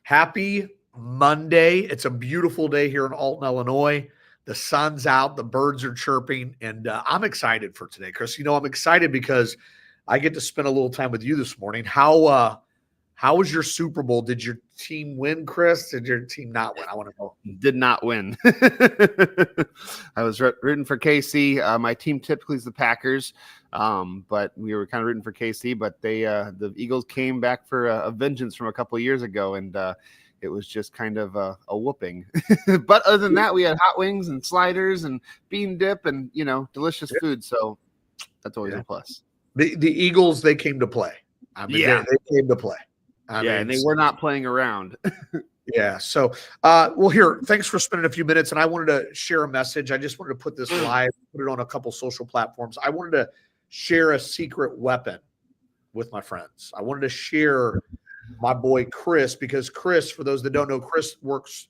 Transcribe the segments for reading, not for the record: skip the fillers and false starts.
Happy Monday. It's a beautiful day here in Alton, Illinois. The sun's out, the birds are chirping, and I'm excited for today, Chris. I'm excited because I get to spend a little time with you this morning. How was your Super Bowl? Did your team win, Chris? Did your team not win? I want to know. Did not win. I was rooting for KC. My team typically is the Packers, but we were kind of rooting for KC. But the Eagles came back for a vengeance from a couple of years ago, and it was just kind of a whooping. But other than that, we had hot wings and sliders and bean dip and delicious food. So that's always a plus. The Eagles, they came to play. They came to play. And they were not playing around. Yeah. So, here, thanks for spending a few minutes. And I wanted to share a message. I just wanted to put this live, put it on a couple social platforms. I wanted to share a secret weapon with my friends. I wanted to share my boy, Chris, because Chris, for those that don't know, Chris works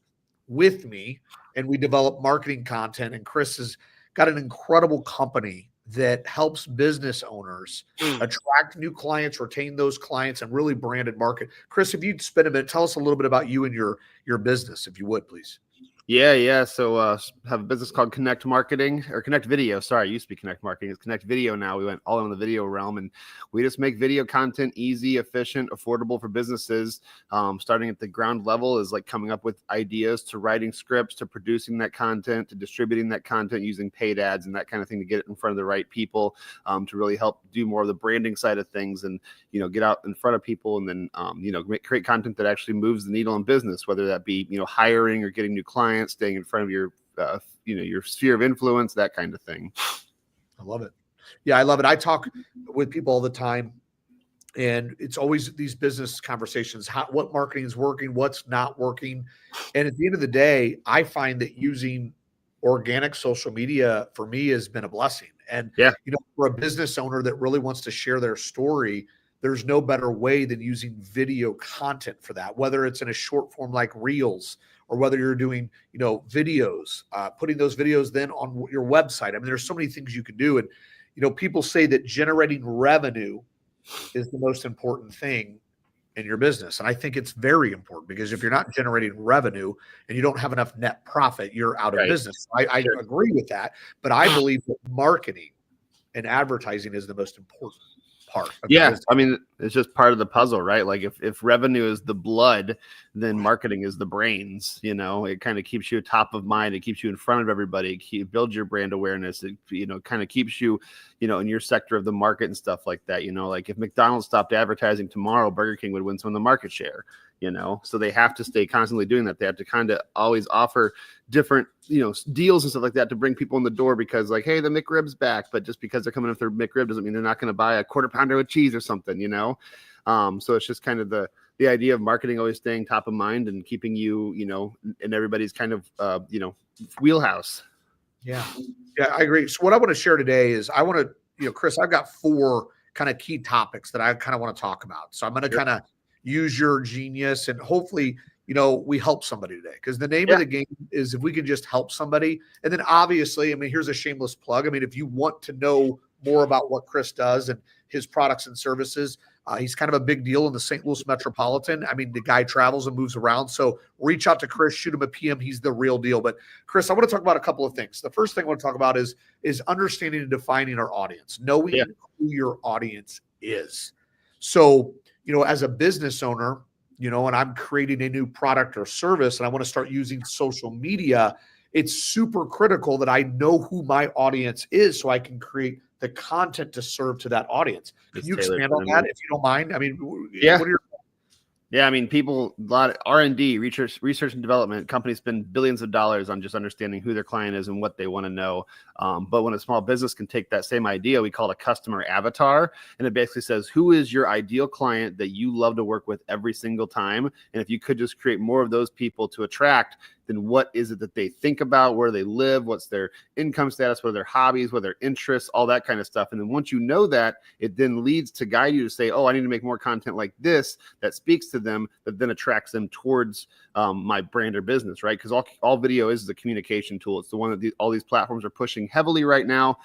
with me and we develop marketing content. And Chris has got an incredible company that helps business owners attract new clients, retain those clients, and really brand and market. Chris, if you'd spend a minute, tell us a little bit about you and your business, if you would, please. Yeah. So have a business called Connect Marketing or Connect Video. Sorry, it used to be Connect Marketing. It's Connect Video now. We went all in the video realm, and we just make video content easy, efficient, affordable for businesses. Starting at the ground level is like coming up with ideas to writing scripts, to producing that content, to distributing that content using paid ads and that kind of thing to get it in front of the right people, to really help do more of the branding side of things and, get out in front of people and then, create content that actually moves the needle in business, whether that be, hiring or getting new clients, staying in front of your, your sphere of influence, that kind of thing. I love it. Yeah, I love it. I talk with people all the time, and it's always these business conversations, what marketing is working, what's not working. And at the end of the day, I find that using organic social media for me has been a blessing. And, for a business owner that really wants to share their story, there's no better way than using video content for that, whether it's in a short form like Reels, or whether you're doing, videos, putting those videos then on your website. I mean, there's so many things you can do. And, people say that generating revenue is the most important thing in your business. And I think it's very important, because if you're not generating revenue and you don't have enough net profit, you're out of business. I agree with that. But I believe that marketing and advertising is the most important part of business. I mean, it's just part of the puzzle, right? Like if revenue is the blood, then marketing is the brains. It kind of keeps you top of mind. It keeps you in front of everybody. It builds your brand awareness. It kind of keeps you in your sector of the market and stuff like that. Like if McDonald's stopped advertising tomorrow, Burger King would win some of the market share. So they have to stay constantly doing that. They have to kind of always offer different, deals and stuff like that to bring people in the door, because like, hey, the McRib's back, but just because they're coming with their McRib doesn't mean they're not going to buy a quarter pounder with cheese or something, So it's just kind of the idea of marketing always staying top of mind and keeping you, in everybody's kind of, wheelhouse. Yeah, I agree. So what I want to share today is I want to, Chris, I've got 4 kind of key topics that I kind of want to talk about. So I'm going to kind of use your genius and hopefully, we help somebody today, because the name of the game is if we can just help somebody. And then obviously, here's a shameless plug. If you want to know more about what Chris does and his products and services, he's kind of a big deal in the St. Louis metropolitan. The guy travels and moves around. So reach out to Chris, shoot him a PM. He's the real deal. But Chris, I want to talk about a couple of things. The first thing I want to talk about is understanding and defining our audience, knowing who your audience is. So, as a business owner, and I'm creating a new product or service and I want to start using social media, it's super critical that I know who my audience is so I can create the content to serve to that audience. Can you expand on that if you don't mind? What are your people, a lot of R&D, research and development companies spend billions of dollars on just understanding who their client is and what they want to know. But when a small business can take that same idea, we call it a customer avatar. And it basically says, who is your ideal client that you love to work with every single time? And if you could just create more of those people to attract, then what is it that they think about, where they live, what's their income status, what are their hobbies, what are their interests, all that kind of stuff. And then once you know that, it then leads to guide you to say, oh, I need to make more content like this that speaks to them, that then attracts them towards my brand or business, right? Because all video is the communication tool. It's the one that all these platforms are pushing heavily right now.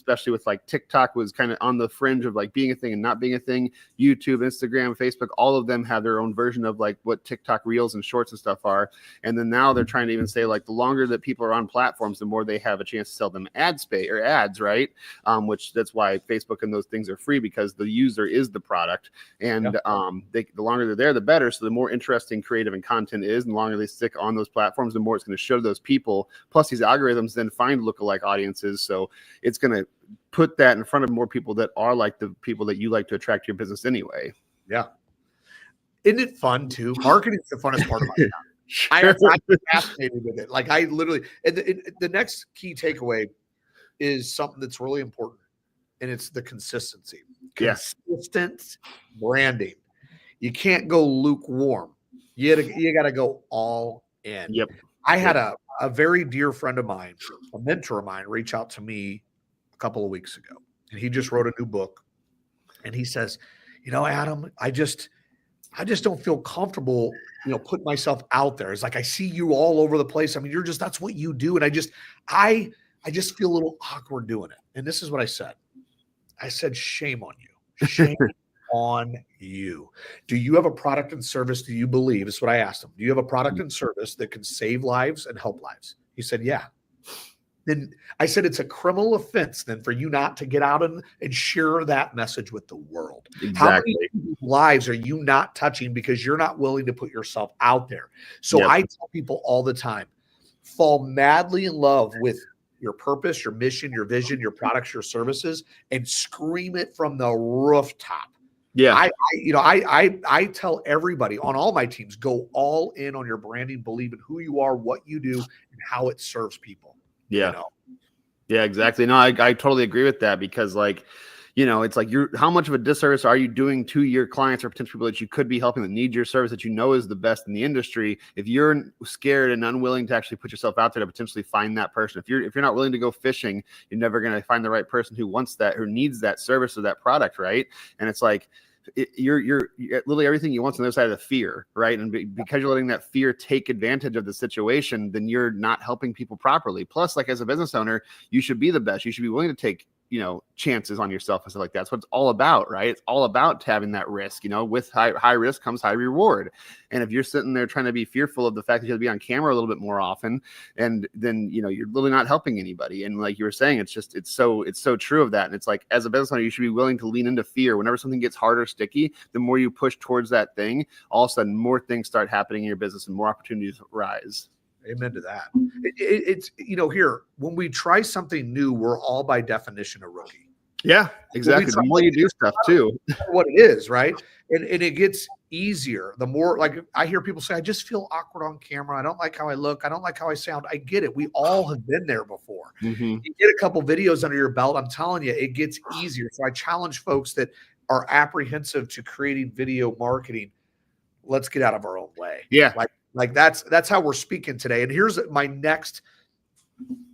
Especially with like TikTok was kind of on the fringe of like being a thing and not being a thing. YouTube, Instagram, Facebook, all of them have their own version of like what TikTok reels and shorts and stuff are. And then now they're trying to even say like the longer that people are on platforms, the more they have a chance to sell them ads, right? Which that's why Facebook and those things are free, because the user is the product. And the longer they're there, the better. So the more interesting, creative, and content is, and the longer they stick on those platforms, the more it's going to show those people. Plus, these algorithms then find lookalike audiences. So it's going to put that in front of more people that are like the people that you like to attract to your business anyway. Yeah. Isn't it fun too? Marketing is the funnest part of my job. I'm fascinated with it. Like I literally, and the next key takeaway is something that's really important, and it's the consistency. Consistent branding. You can't go lukewarm. You got to go all in. Yep. I had a very dear friend of mine, a mentor of mine, reach out to me a couple of weeks ago, and he just wrote a new book. And he says, Adam, I just don't feel comfortable, putting myself out there. It's like, I see you all over the place. I mean, that's what you do. And I just feel a little awkward doing it. And this is what I said. I said, shame on you. Shame on you. Do you have a product and service that you believe? This is what I asked him. Do you have a product and service that can save lives and help lives? He said, yeah. Then I said, it's a criminal offense then for you not to get out and share that message with the world. Exactly. How many lives are you not touching because you're not willing to put yourself out there? So I tell people all the time, fall madly in love with your purpose, your mission, your vision, your products, your services, and scream it from the rooftop. Yeah. I tell everybody on all my teams, go all in on your branding, believe in who you are, what you do, and how it serves people. Yeah. Yeah, exactly. No, I totally agree with that, because like, it's like how much of a disservice are you doing to your clients or potential people that you could be helping that need your service, that is the best in the industry, if you're scared and unwilling to actually put yourself out there to potentially find that person. If you're not willing to go fishing, you're never going to find the right person who wants that, who needs that service or that product, right? And it's like you're literally everything you want on the other side of the fear, right? And because you're letting that fear take advantage of the situation, then you're not helping people properly. Plus, like as a business owner, you should be the best. You should be willing to take chances on yourself and stuff like that. That's what it's all about, right? It's all about having that risk. With high risk comes high reward. And if you're sitting there trying to be fearful of the fact that you have to be on camera a little bit more often, and then you're really not helping anybody. And like you were saying, it's so true of that. And it's like, as a business owner, you should be willing to lean into fear. Whenever something gets hard or sticky, the more you push towards that thing, all of a sudden more things start happening in your business and more opportunities rise. Amen to that. It's here, when we try something new, we're all by definition a rookie. Yeah, exactly. The more you do stuff too, what it is, right? And it gets easier. The more, like, I hear people say, I just feel awkward on camera. I don't like how I look. I don't like how I sound. I get it. We all have been there before. Mm-hmm. You get a couple videos under your belt, I'm telling you, it gets easier. So I challenge folks that are apprehensive to creating video marketing. Let's get out of our own way. Yeah. Like that's how we're speaking today. And here's my next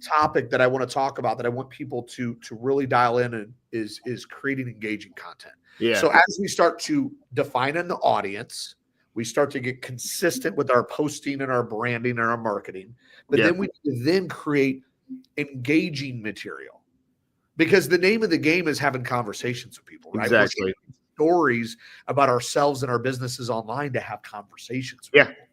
topic that I want to talk about, that I want people to really dial in, and is creating engaging content. Yeah. So as we start to define an audience, we start to get consistent with our posting and our branding and our marketing, but then we then create engaging material, because the name of the game is having conversations with people, right? Exactly. Stories about ourselves and our businesses online to have conversations with people.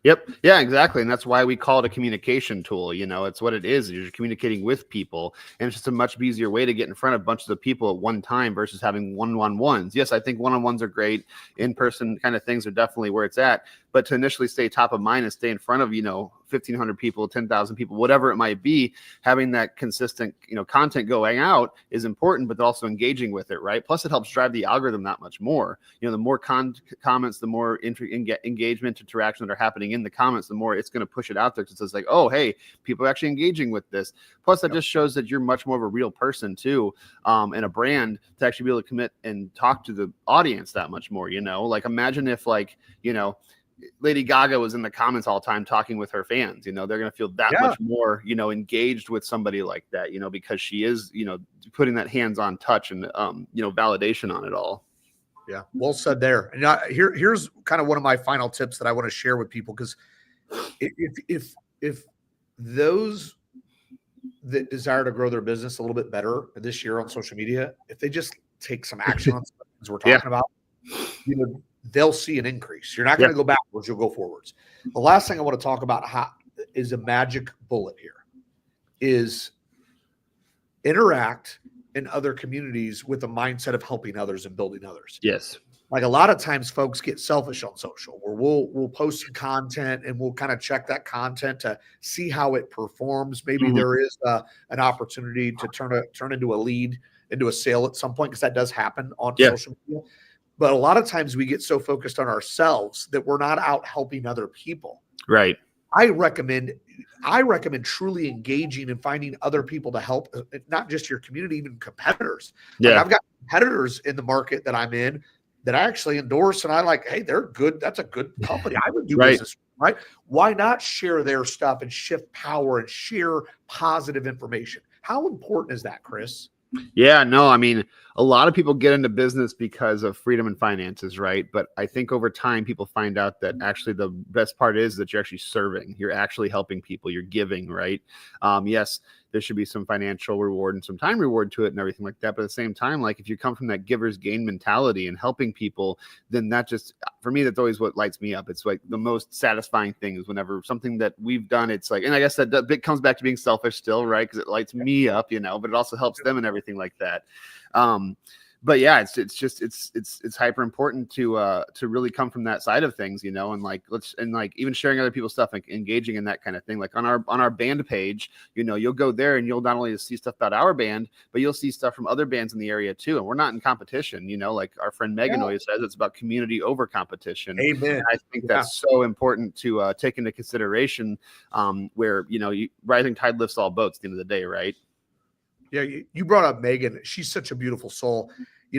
Yep. Yeah, exactly. And that's why we call it a communication tool. It's what it is. You're communicating with people, and it's just a much easier way to get in front of bunches of people at one time versus having one-on-ones. Yes, I think one-on-ones are great. In-person kind of things are definitely where it's at. But to initially stay top of mind and stay in front of, 1,500 people, 10,000 people, whatever it might be, having that consistent, content going out is important, but also engaging with it, right? Plus, it helps drive the algorithm that much more. The more comments, the more engagement, interaction that are happening in the comments, the more it's going to push it out there, because it's like, oh, hey, people are actually engaging with this. Plus, that just shows that you're much more of a real person too, and a brand, to actually be able to commit and talk to the audience that much more. Like, imagine if Lady Gaga was in the comments all the time talking with her fans. They're going to feel that much more, engaged with somebody like that, because she is, putting that hands-on touch and, validation on it all. Yeah. Well said there. And here's kind of one of my final tips that I want to share with people. Cause if those that desire to grow their business a little bit better this year on social media, if they just take some action on some things we're talking about, they'll see an increase. You're not going to go backwards, you'll go forwards. The last thing I want to talk about is a magic bullet here is interact in other communities with the mindset of helping others and building others. Yes. Like a lot of times folks get selfish on social where we'll post some content and we'll kind of check that content to see how it performs. Maybe there is an opportunity to turn into a lead, into a sale at some point, because that does happen on social media. But a lot of times we get so focused on ourselves that we're not out helping other people. Right. I recommend truly engaging and finding other people to help, not just your community, even competitors. Like I've got competitors in the market that I'm in that I actually endorse, and I like, hey, they're good. That's a good company. I would do business, right? Why not share their stuff and shift power and share positive information? How important is that, Chris? Yeah, no, I mean, a lot of people get into business because of freedom and finances, right? But I think over time, people find out that actually the best part is that you're actually serving, you're actually helping people, you're giving, right? Yes, there should be some financial reward and some time reward to it and everything like that. But at the same time, like if you come from that giver's gain mentality and helping people, then that just, for me, that's always what lights me up. It's like the most satisfying thing is whenever something that we've done, it's like, and I guess that bit comes back to being selfish still, right? Because it lights me up, but it also helps them and everything like that. But yeah, it's hyper important to really come from that side of things, and like even sharing other people's stuff and engaging in that kind of thing. Like on our band page, you'll go there and you'll not only see stuff about our band, but you'll see stuff from other bands in the area too. And we're not in competition, like our friend Megan always says, it's about community over competition. Amen. And I think that's so important to take into consideration, where rising tide lifts all boats at the end of the day, right? Yeah, you brought up Megan. She's such a beautiful soul.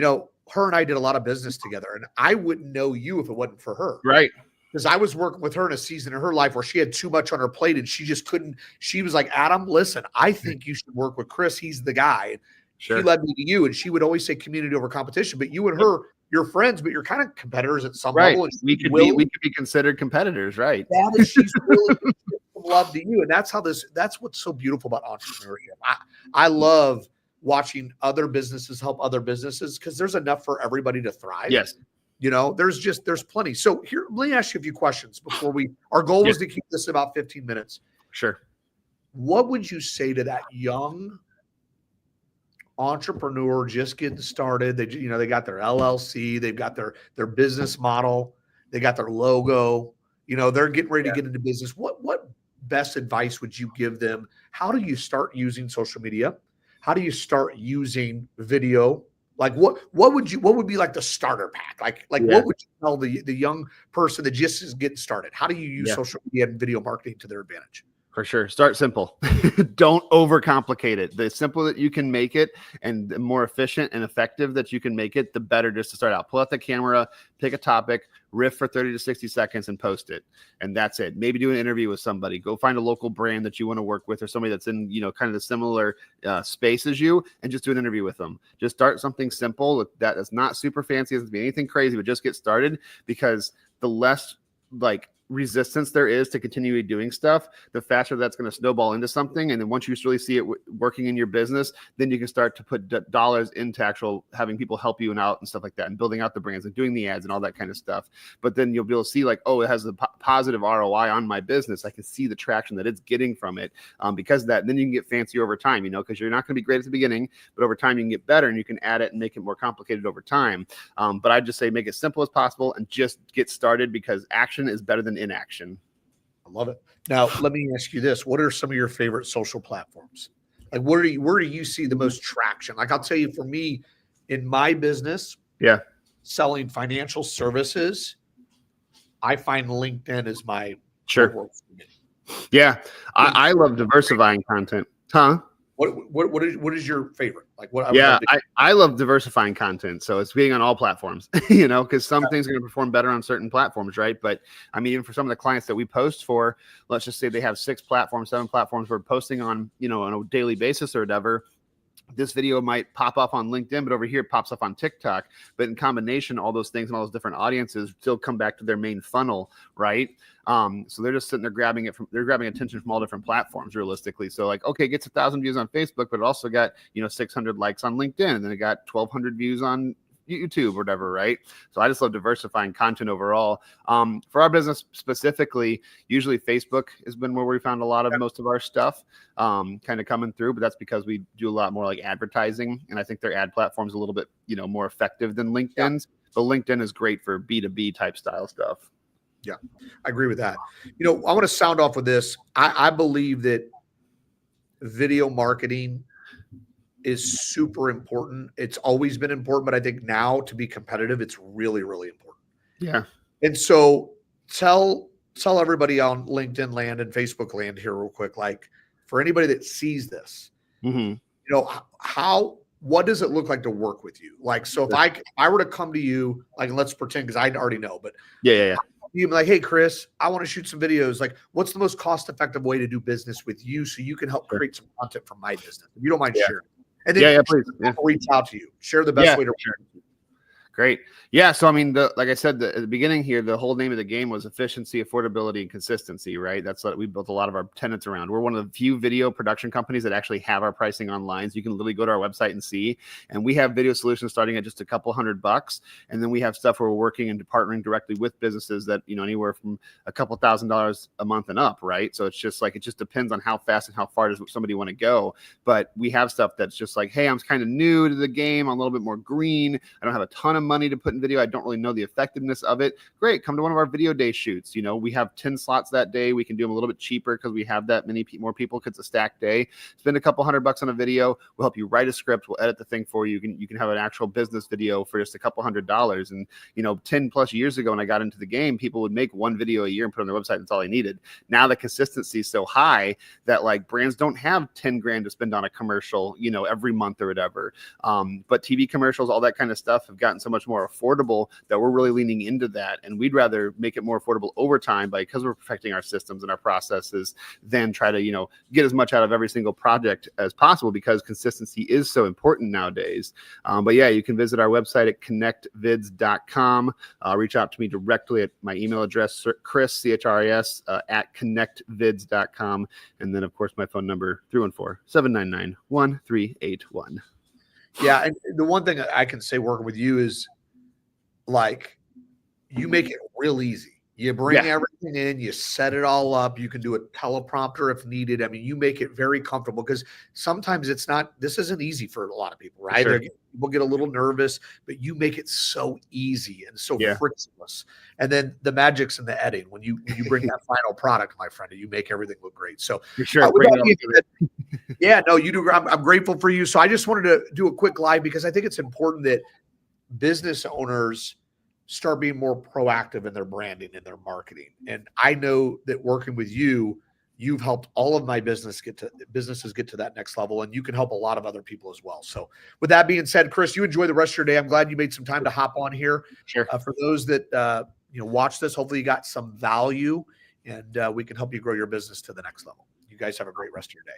Her and I did a lot of business together, and I wouldn't know you if it wasn't for her. Right. Because I was working with her in a season in her life where she had too much on her plate and she just couldn't. She was like, Adam, listen, I think you should work with Chris. He's the guy. Sure. She led me to you, and she would always say community over competition. But you and her, you're friends, but you're kind of competitors at some level. And we could be considered competitors, right? That is, she's really love to you, and that's what's so beautiful about entrepreneurship. I love watching other businesses help other businesses because there's enough for everybody to thrive. Yes. There's plenty. So here, let me ask you a few questions before our goal was to keep this about 15 minutes. Sure. What would you say to that young entrepreneur just getting started? They got their LLC, they've got their business model, they got their logo, they're getting ready to get into business. What best advice would you give them? How do you start using social media? How do you start using video? Like what would be like the starter pack? Like what would you tell the young person that just is getting started? How do you use social media and video marketing to their advantage? For sure. Start simple. Don't overcomplicate it. The simpler that you can make it and the more efficient and effective that you can make it, the better just to start out. Pull out the camera, pick a topic, riff for 30 to 60 seconds and post it. And that's it. Maybe do an interview with somebody. Go find a local brand that you want to work with or somebody that's in, kind of the similar space as you and just do an interview with them. Just start something simple that is not super fancy. It doesn't be anything crazy, but just get started, because the less resistance there is to continue doing stuff, the faster that's going to snowball into something. And then once you really see it working in your business, then you can start to put dollars into actual having people help you out and stuff like that, and building out the brands and doing the ads and all that kind of stuff. But then you'll be able to see it has a positive ROI on my business. I can see the traction that it's getting from it because of that. And then you can get fancy over time, because you're not going to be great at the beginning, but over time you can get better and you can add it and make it more complicated over time. But I just say make it simple as possible and just get started, because action is better than inaction. I love it. Now, let me ask you this. What are some of your favorite social platforms? Like where do you see the most traction? Like I'll tell you, for me, in my business, selling financial services, I find LinkedIn is my sure. Yeah. I love diversifying content. Huh? What is your favorite? Like what? Yeah, I love diversifying content. So it's being on all platforms, because some things are going to perform better on certain platforms, right? But I mean, even for some of the clients that we post for, let's just say they have 6 platforms, 7 platforms we're posting on, on a daily basis or whatever. This video might pop up on LinkedIn, but over here it pops up on TikTok. But in combination, all those things and all those different audiences still come back to their main funnel, right? So they're just sitting there grabbing attention from all different platforms realistically. So like, okay, it gets 1,000 views on Facebook, but it also got, 600 likes on LinkedIn, and then it got 1,200 views on YouTube or whatever, right? So I just love diversifying content overall. For our business specifically, usually Facebook has been where we found a lot of most of our stuff kind of coming through, but that's because we do a lot more like advertising, and I think their ad platform's a little bit, more effective than LinkedIn's. But LinkedIn is great for B2B type style stuff. Yeah, I agree with that. I want to sound off with this. I believe that video marketing is super important. It's always been important, but I think now to be competitive, it's really, really important. Yeah. And so tell everybody on LinkedIn land and Facebook land here real quick, like for anybody that sees this, what does it look like to work with you? Like, so if I were to come to you, like, let's pretend, because I already know, but yeah. You'd be like, hey, Chris, I want to shoot some videos. Like, what's the most cost-effective way to do business with you so you can help create some content for my business? If you don't mind sharing. And then please. Reach out to you. Share the best way to share. Great. Yeah. So, I mean, like I said, at the beginning here, the whole name of the game was efficiency, affordability, and consistency, right? That's what we built a lot of our tenets around. We're one of the few video production companies that actually have our pricing online. So you can literally go to our website and see. And we have video solutions starting at just a couple $100. And then we have stuff where we're working and partnering directly with businesses that, anywhere from a couple $1,000s a month and up, right? So it's just like, it just depends on how fast and how far does somebody want to go. But we have stuff that's just like, hey, I'm kind of new to the game. I'm a little bit more green. I don't have a ton of money to put in video. I don't really know the effectiveness of it. Great. Come to one of our video day shoots. We have 10 slots that day. We can do them a little bit cheaper because we have that many more people because it's a stacked day. Spend a couple $100 on a video. We'll help you write a script. We'll edit the thing for you. You can have an actual business video for just a couple $100. And, 10 plus years ago when I got into the game, people would make one video a year and put it on their website. That's all they needed. Now the consistency is so high that like brands don't have 10 grand to spend on a commercial, every month or whatever. But TV commercials, all that kind of stuff have gotten so much more affordable that we're really leaning into that. And we'd rather make it more affordable over time because we're perfecting our systems and our processes than try to, get as much out of every single project as possible because consistency is so important nowadays. But yeah, you can visit our website at connectvids.com. Reach out to me directly at my email address, Chris, CHRIS, at connectvids.com. And then, of course, my phone number, 314-799-1381. Yeah. And the one thing I can say working with you is like you make it real easy. You bring everything in, you set it all up. You can do a teleprompter if needed. I mean, you make it very comfortable because sometimes this isn't easy for a lot of people, right? Sure. People get a little nervous, but you make it so easy and so frictionless. And then the magic's in the editing. When you bring that final product, my friend, you make everything look great. So for sure. You do. I'm grateful for you. So I just wanted to do a quick live because I think it's important that business owners start being more proactive in their branding and their marketing. And I know that working with you, you've helped all of my businesses get to that next level, and you can help a lot of other people as well. So with that being said, Chris, you enjoy the rest of your day. I'm glad you made some time to hop on here. Sure. For those that, watch this, hopefully you got some value and we can help you grow your business to the next level. You guys have a great rest of your day.